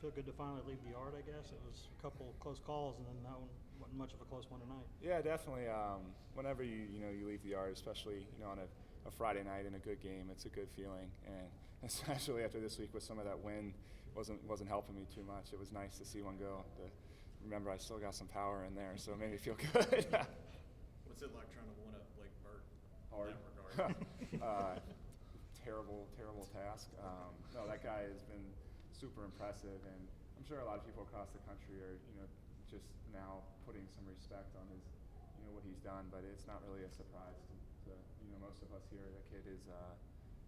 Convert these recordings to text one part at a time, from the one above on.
feel good to finally leave the yard, I guess? It was a couple close calls, and then that one wasn't much of a close one tonight. Yeah, definitely. Whenever you leave the yard, especially on a Friday night in a good game, it's a good feeling. And especially after this week with some of that wind wasn't helping me too much. It was nice to see one go. Remember, I still got some power in there, so it made me feel good. What's it like trying to one up Blake Burt Hard. in that regard? Terrible task. No, that guy has been super impressive, and I'm sure a lot of people across the country are, just now putting some respect on his, what he's done. But it's not really a surprise to most of us here. The kid is,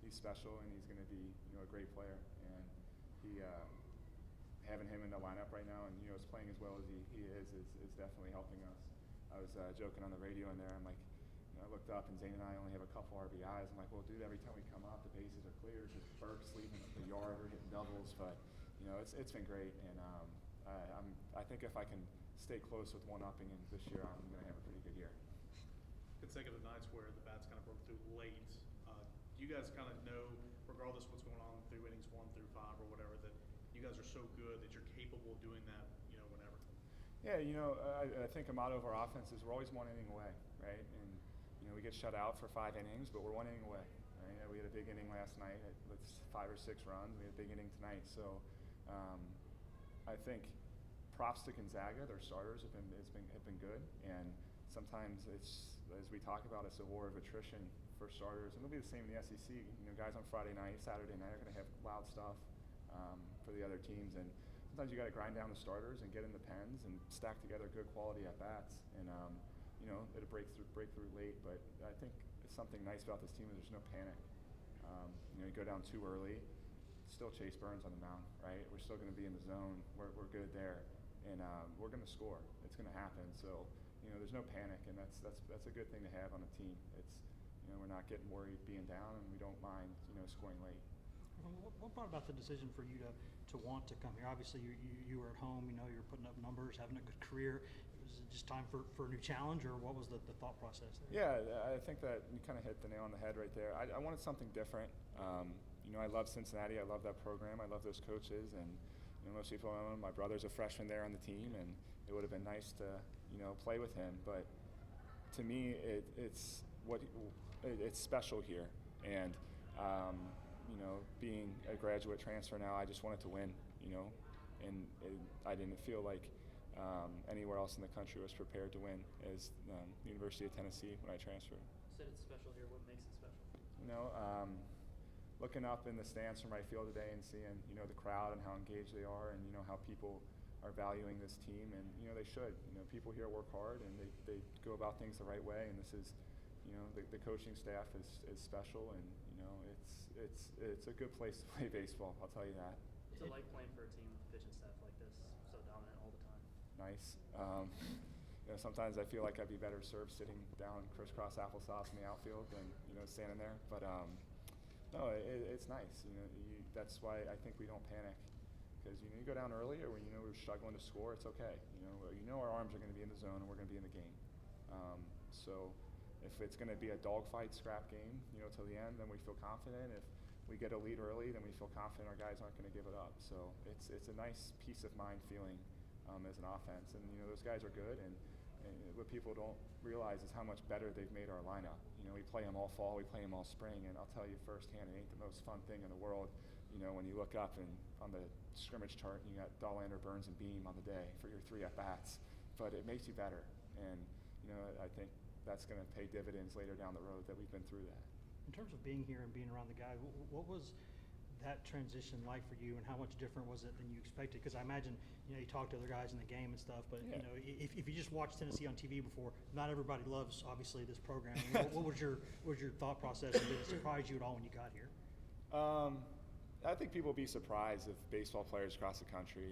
he's special, and he's going to be, a great player. And he, having him in the lineup right now, and is playing as well as he is definitely helping us. I was joking on the radio in there. I'm like, I looked up, and Zane and I only have a couple RBIs. I'm like, well, dude, every time we come up, the bases are clear. Just Burke's leaving the yard or hitting doubles. But it's been great, and I think if I can stay close with one-upping this year, I'm going to have a pretty good year. Consecutive nights where the bats kind of broke through late. Do you guys kind of know, regardless of what's going on through innings 1 through 5 or whatever, that you guys are so good that you're capable of doing that, whenever? Yeah, I think a motto of our offense is we're always 1 inning away, right? And we get shut out for 5 innings, but we're 1 inning away. Right? We had a big inning last night with 5 or 6 runs. We had a big inning tonight, so I think props to Gonzaga. Their starters have been good, and sometimes it's, as we talk about, it's a war of attrition for starters, and it'll be the same in the SEC. Guys on Friday night, Saturday night are going to have loud stuff for the other teams, and sometimes you got to grind down the starters and get in the pens and stack together good quality at bats, and it'll break through late. But I think it's something nice about this team is there's no panic. You go down too early, still Chase Burns on the mound, right? We're still going to be in the zone. We're good there, and we're going to score. It's going to happen. So there's no panic, and that's a good thing to have on a team. It's we're not getting worried being down, and we don't mind scoring late. What brought about the decision for you to want to come here? Obviously, you were at home. You're putting up numbers, having a good career. Was it just time for a new challenge, or what was the thought process there? Yeah, I think that you kind of hit the nail on the head right there. I wanted something different. I love Cincinnati. I love that program. I love those coaches, and most people know my brother's a freshman there on the team, and it would have been nice to play with him. But to me, it's special here, and being a graduate transfer now, I just wanted to win, and I didn't feel like anywhere else in the country was prepared to win as the University of Tennessee when I transferred. You said it's special here. What makes it special? Looking up in the stands from right field today and seeing, the crowd and how engaged they are, and, how people are valuing this team, and, they should. People here work hard, and they go about things the right way, and this is, the coaching staff is special, and, it's a good place to play baseball, I'll tell you that. What's it like playing for a team with a pitching staff like this, so dominant all the time? Nice. Sometimes I feel like I'd be better served sitting down crisscross applesauce in the outfield than, standing there. But no, it's nice. That's why I think we don't panic, because you go down early, or when we're struggling to score, it's okay. Our arms are going to be in the zone, and we're going to be in the game. So if it's going to be a dogfight, scrap game, till the end, then we feel confident. If we get a lead early, then we feel confident our guys aren't going to give it up. So it's a nice peace of mind feeling as an offense, and those guys are good. And what people don't realize is how much better they've made our lineup. We play them all fall, we play them all spring, and I'll tell you firsthand, it ain't the most fun thing in the world. When you look up and on the scrimmage chart, and you got Dollander, Burns, and Beam on the day for your 3 at-bats, but it makes you better. And I think that's going to pay dividends later down the road that we've been through that. In terms of being here and being around the guys, what was that transition like for you, and how much different was it than you expected? Because I imagine, you talk to other guys in the game and stuff, but yeah. If you just watched Tennessee on TV before, not everybody loves obviously this program. What was your thought process, and did it surprise you at all when you got here? I think people will be surprised if baseball players across the country.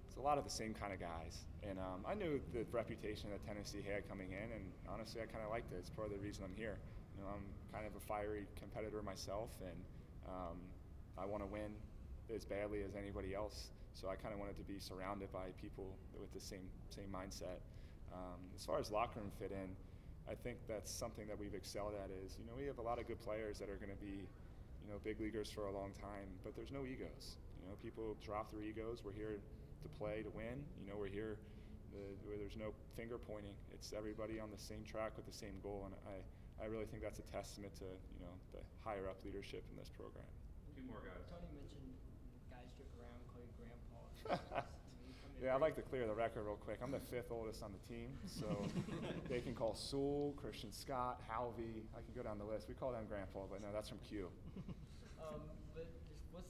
It's a lot of the same kind of guys, and I knew the reputation that Tennessee had coming in, and honestly, I kind of liked it. It's part of the reason I'm here. I'm kind of a fiery competitor myself, and I want to win as badly as anybody else. So I kind of wanted to be surrounded by people with the same mindset. As far as locker room fit in, I think that's something that we've excelled at. Is we have a lot of good players that are going to be big leaguers for a long time, but there's no egos. You know, people drop their egos. We're here to play, to win. You know, we're here where there's no finger pointing. It's everybody on the same track with the same goal, and I really think that's a testament to, you know, the higher up leadership in this program. Two more guys. Tony mentioned guys joke around, call you grandpa. Yeah, I'd like to clear the record real quick. I'm the 5th oldest on the team, so they can call Sewell, Christian Scott, Halvey. I can go down the list. We call them grandpa, but no, that's from Q. But just what's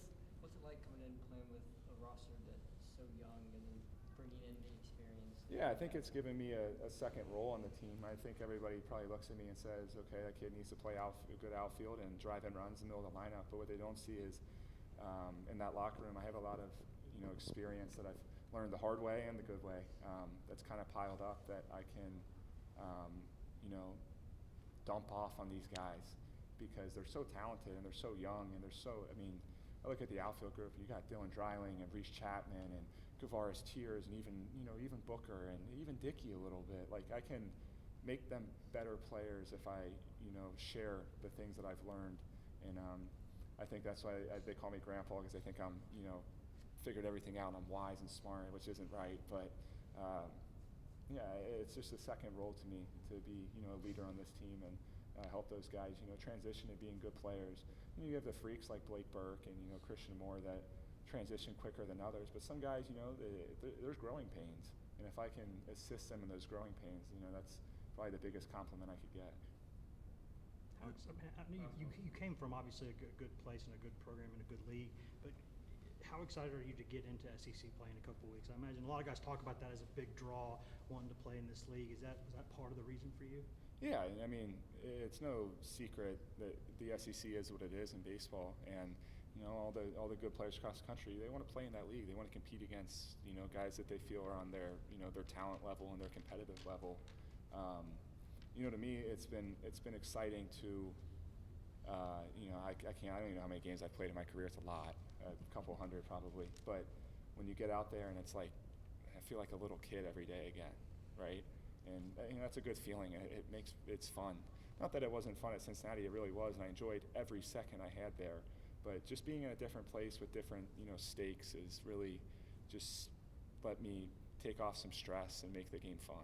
it like coming in and playing with a roster that's so young and then bringing in the experience? Yeah, I think it's given me a second role on the team. I think everybody probably looks at me and says, okay, that kid needs to play a good outfield and drive in runs in the middle of the lineup. But what they don't see is in that locker room, I have a lot of, you know, experience that I've learned the hard way and the good way. That's kind of piled up that I can, you know, dump off on these guys because they're so talented and they're so young and they're so, I mean, I look at the outfield group, you got Dylan Dreiling and Reese Chapman and Gavaris Tears and even, you know, even Booker and even Dickey a little bit. Like, I can make them better players if I, you know, share the things that I've learned. And I think that's why they call me grandpa, because they think I'm, you know, figured everything out and I'm wise and smart, which isn't right. But yeah, it's just a second role to me to be, you know, a leader on this team and help those guys, you know, transition to being good players. You have the freaks like Blake Burke and, you know, Christian Moore that transition quicker than others, but some guys, you know, there's growing pains, and if I can assist them in those growing pains, you know, that's probably the biggest compliment I could get. You came from obviously a good place and a good program and a good league, but how excited are you to get into SEC play in a couple of weeks? I imagine a lot of guys talk about that as a big draw, wanting to play in this league. Is that part of the reason for you? Yeah, I mean, it's no secret that the SEC is what it is in baseball, and you know, all the good players across the country, they want to play in that league. They want to compete against, you know, guys that they feel are on their, you know, their talent level and their competitive level. You know, to me, it's been exciting to, you know, I don't even know how many games I've played in my career. It's a lot, a couple hundred probably. But when you get out there and it's like, I feel like a little kid every day again, right? And you know, that's a good feeling. It's fun. Not that it wasn't fun at Cincinnati, it really was, and I enjoyed every second I had there. But just being in a different place with different, you know, stakes is really just let me take off some stress and make the game fun.